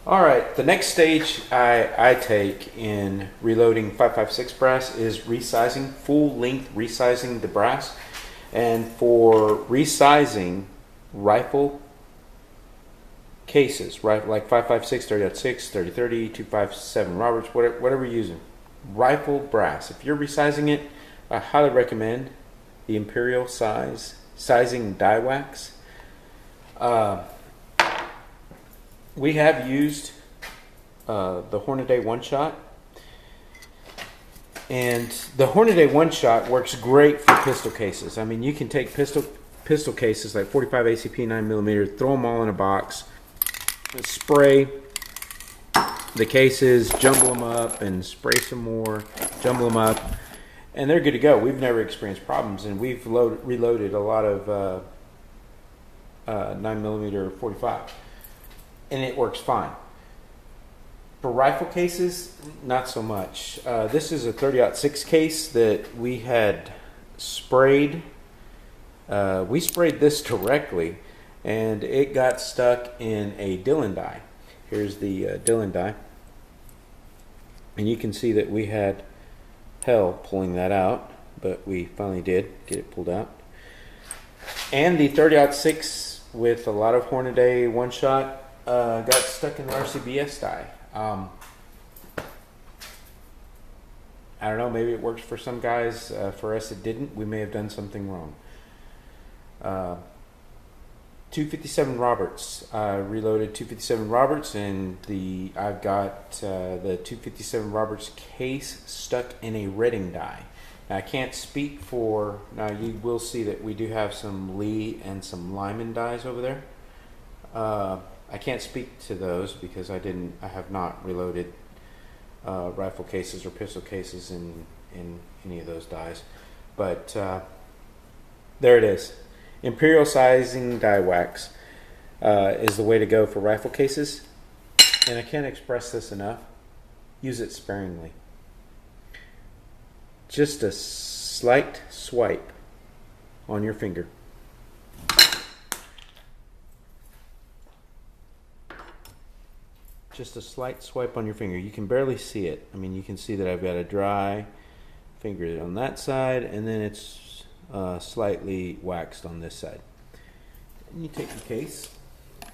Alright, the next stage I take in reloading 5.56 brass is resizing, full length resizing the brass. And for resizing rifle cases, right, like 5.56, 30.6, 30.30, 2.57 Roberts, whatever you're using, rifle brass. If you're resizing it, I highly recommend the Imperial sizing die wax. We have used the Hornady One Shot, and the Hornady One Shot works great for pistol cases. I mean, you can take pistol cases like 45 ACP 9mm, throw them all in a box, spray the cases, jumble them up, and spray some more, jumble them up, and they're good to go. We've never experienced problems, and we've reloaded a lot of 9mm 45. And it works fine. For rifle cases, not so much. This is a 30-06 case that we had sprayed. We sprayed this directly, and it got stuck in a Dillon die. Here's the Dillon die. And you can see that we had hell pulling that out, but we finally did get it pulled out. And the 30-06 with a lot of Hornady One Shot got stuck in the RCBS die. I don't know, maybe it works for some guys. For us it didn't. We may have done something wrong. 257 Roberts. I reloaded 257 Roberts, and I've got the 257 Roberts case stuck in a Redding die. Now, I can't speak for... Now, you will see that we do have some Lee and some Lyman dies over there. I can't speak to those because I have not reloaded rifle cases or pistol cases in any of those dies. But there it is. Imperial sizing die wax is the way to go for rifle cases. And I can't express this enough. Use it sparingly. Just a slight swipe on your finger. Just a slight swipe on your finger. You can barely see it. I mean, you can see that I've got a dry finger on that side, and then it's slightly waxed on this side. And you take the case, and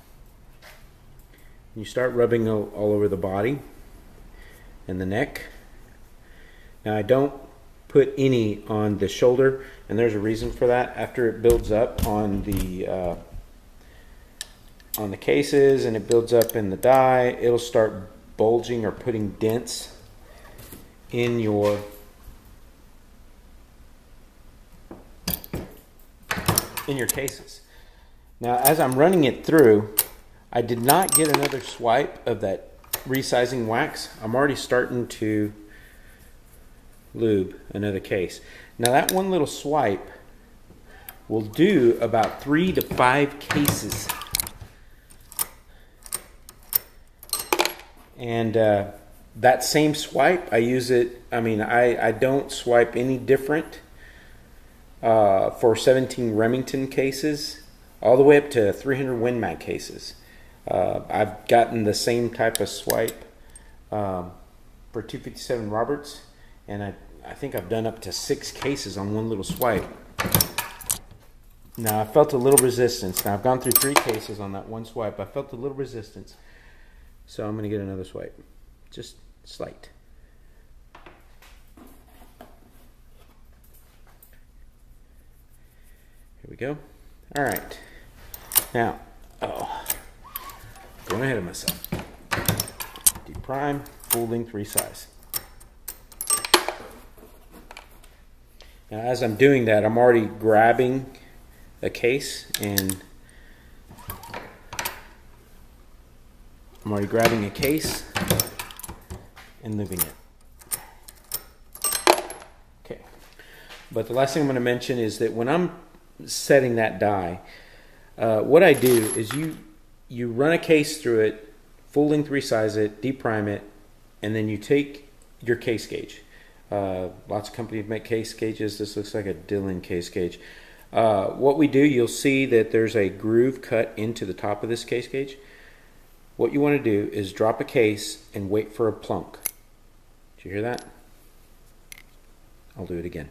you start rubbing all over the body and the neck. Now, I don't put any on the shoulder, and there's a reason for that. After it builds up on the cases and it builds up in the die, it'll start bulging or putting dents in your cases. Now, as I'm running it through, I did not get another swipe of that resizing wax. I'm already starting to lube another case. Now, that one little swipe will do about 3 to 5 cases. And that same swipe, I use it, I mean, I don't swipe any different for 17 Remington cases, all the way up to 300 Win Mag cases. I've gotten the same type of swipe for 257 Roberts, and I think I've done up to 6 cases on one little swipe. Now, I felt a little resistance. Now, I've gone through 3 cases on that one swipe. I felt a little resistance. So I'm going to get another swipe, just slight. Here we go. All right. Now, going ahead of myself. Deprime, full length resize. Now, as I'm doing that, I'm already grabbing a case and moving it. Okay. But the last thing I'm going to mention is that when I'm setting that die, what I do is you run a case through it, full length resize it, deprime it, and then you take your case gauge. Lots of companies make case gauges. This looks like a Dillon case gauge. What we do, you'll see that there's a groove cut into the top of this case gauge. what you want to do is drop a case and wait for a plunk. Did you hear that? I'll do it again.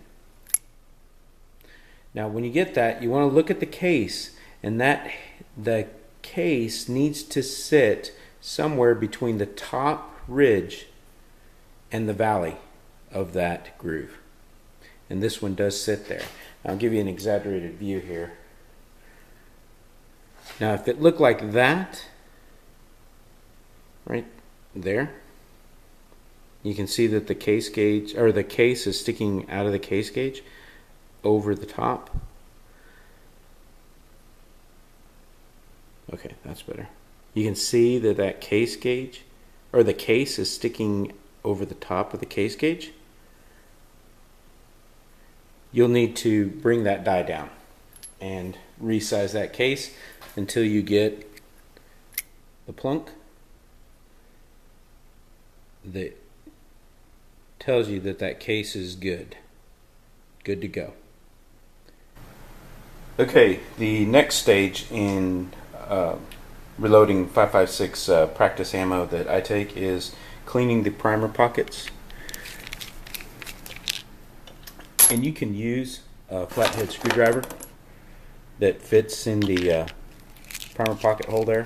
Now when you get that, you want to look at the case, and the case needs to sit somewhere between the top ridge and the valley of that groove. And this one does sit there. I'll give you an exaggerated view here. Now if it looked like that, right there, you can see that the case gauge, or the case is sticking out of the case gauge over the top. Okay, that's better. You can see that that case gauge, or the case is sticking over the top of the case gauge. You'll need to bring that die down and resize that case until you get the plunk that tells you that that case is good to go. Okay, the next stage in reloading 5.56 practice ammo that I take is cleaning the primer pockets. And you can use a flathead screwdriver that fits in the primer pocket hole there.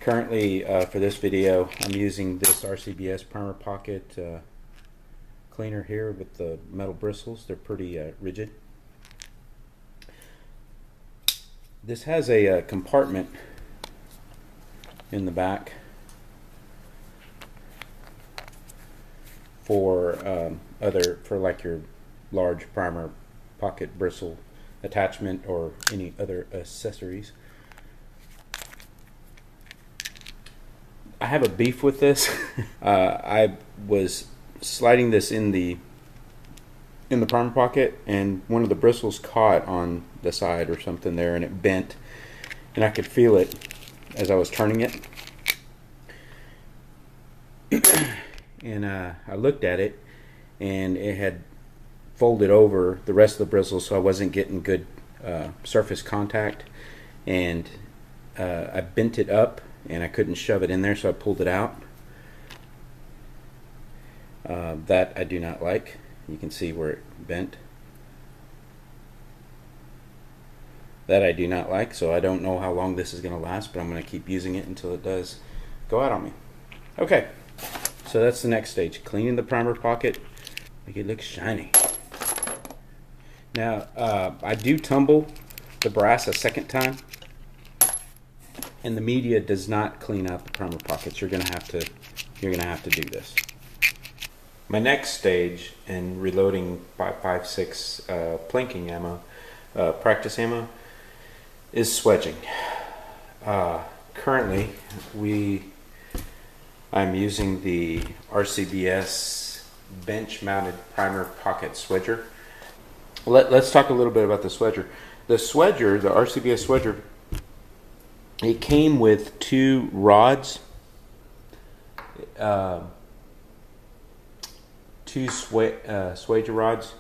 Currently, for this video, I'm using this RCBS primer pocket cleaner here with the metal bristles. They're pretty rigid. This has a compartment in the back for like your large primer pocket bristle attachment or any other accessories. I have a beef with this. I was sliding this in the primer pocket, and one of the bristles caught on the side or something there, and it bent, and I could feel it as I was turning it. And I looked at it, and it had folded over the rest of the bristles, so I wasn't getting good surface contact, and I bent it up and I couldn't shove it in there, so I pulled it out. That I do not like. You can see where it bent. That I do not like, so I don't know how long this is going to last, but I'm going to keep using it until it does go out on me. Okay, so that's the next stage, cleaning the primer pocket, make it look shiny. Now, I do tumble the brass a second time, and the media does not clean out the primer pockets. You're gonna have to do this. My next stage in reloading 5.56 plinking ammo, practice ammo, is swedging. Currently, I'm using the RCBS bench-mounted primer pocket swedger. Let's talk a little bit about the swedger. The swedger, the RCBS swedger, it came with two rods, two swedger rods.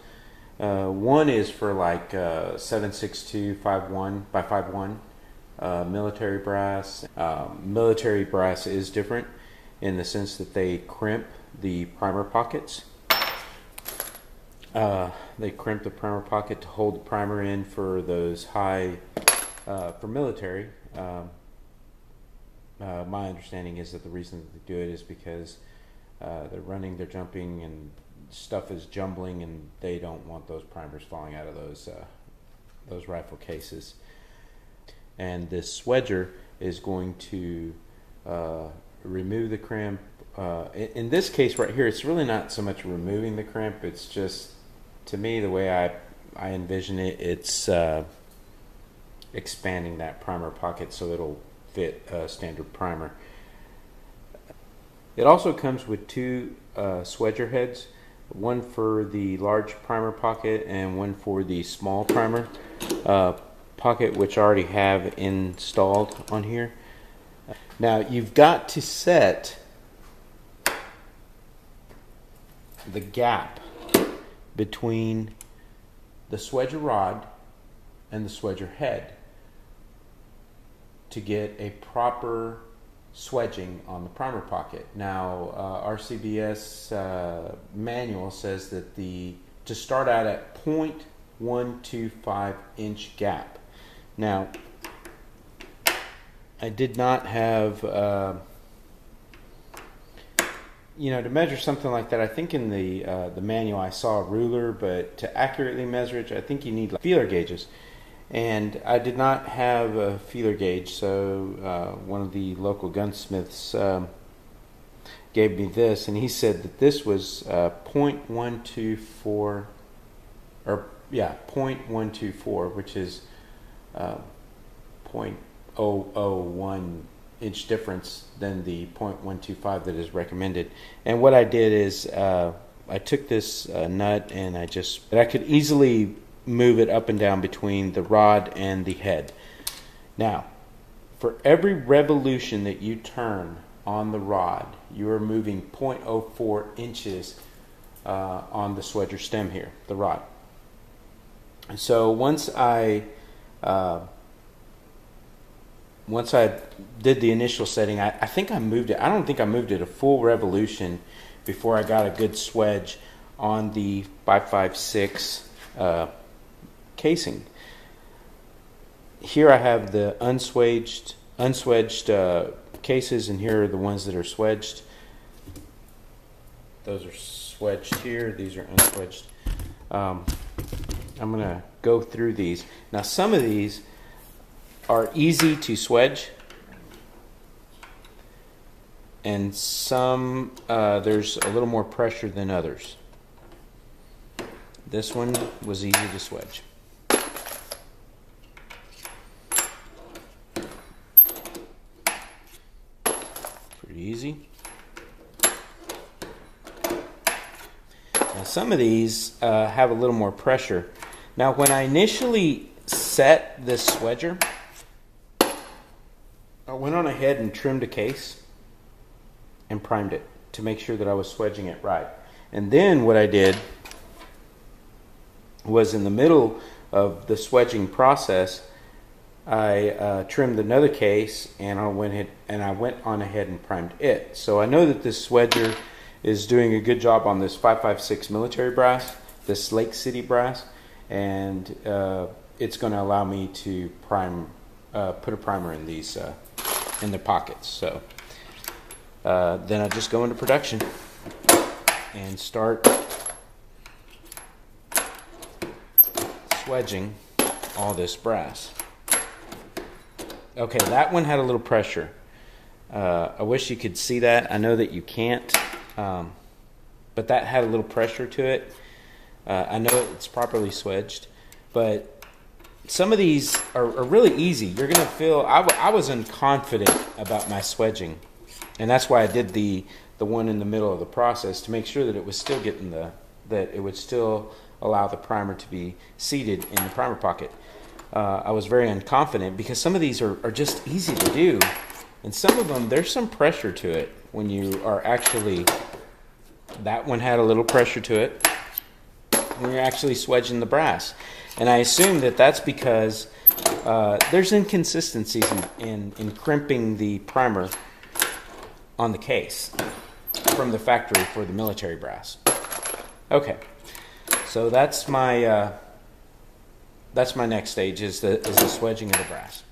One is for like 7.62 5.1 by 5.1 military brass. Military brass is different in the sense that they crimp the primer pockets. They crimp the primer pocket to hold the primer in for those high, for military. My understanding is that the reason that they do it is because they're running, they're jumping, and stuff is jumbling, and they don't want those primers falling out of those rifle cases. And this swedger is going to remove the crimp. In this case right here, it's really not so much removing the crimp, it's just, to me, the way I envision it, it's expanding that primer pocket so it'll fit a standard primer. It also comes with two swedger heads, one for the large primer pocket and one for the small primer pocket, which I already have installed on here. Now you've got to set the gap between the swedger rod and the swedger head to get a proper swedging on the primer pocket. Now, RCBS manual says that to start out at 0.125 inch gap. Now, I did not have, to measure something like that. I think in the manual I saw a ruler, but to accurately measure it, I think you need feeler gauges. And I did not have a feeler gauge, so one of the local gunsmiths gave me this, and he said that this was 0.124, 0.124, which is 0.001 inch difference than the 0.125 that is recommended. And what I did is I took this nut and I could easily move it up and down between the rod and the head. Now, for every revolution that you turn on the rod, you are moving 0.04 inches on the swedger stem here, the rod. And so once I did the initial setting, I think I moved it. I don't think I moved it a full revolution before I got a good swedge on the 5.56 casing. Here I have the unswedged cases, and here are the ones that are swedged. Those are swedged here. These are unswedged. I'm going to go through these. Now, some of these are easy to swedge, and some there's a little more pressure than others. This one was easy to swedge. Pretty easy. Now some of these have a little more pressure. Now when I initially set this swedger, I went on ahead and trimmed a case and primed it to make sure that I was swedging it right. And then what I did was, in the middle of the swedging process, I trimmed another case and I went on ahead and primed it. So I know that this swedger is doing a good job on this 5.56 military brass, this Lake City brass, and it's going to allow me to put a primer in these in the pockets. So then I just go into production and start swedging all this brass. Okay, that one had a little pressure. I wish you could see that. I know that you can't, but that had a little pressure to it. I know it's properly swedged, but some of these are really easy. You're going to feel, I was unconfident about my swedging, and that's why I did the one in the middle of the process, to make sure that it was still getting that it would still allow the primer to be seated in the primer pocket. I was very unconfident because some of these are just easy to do, and some of them, there's some pressure to it when you are actually, that one had a little pressure to it when you're actually swedging the brass. And I assume that that's because there's inconsistencies in crimping the primer on the case from the factory for the military brass. Okay, so that's my next stage, is the swedging of the brass.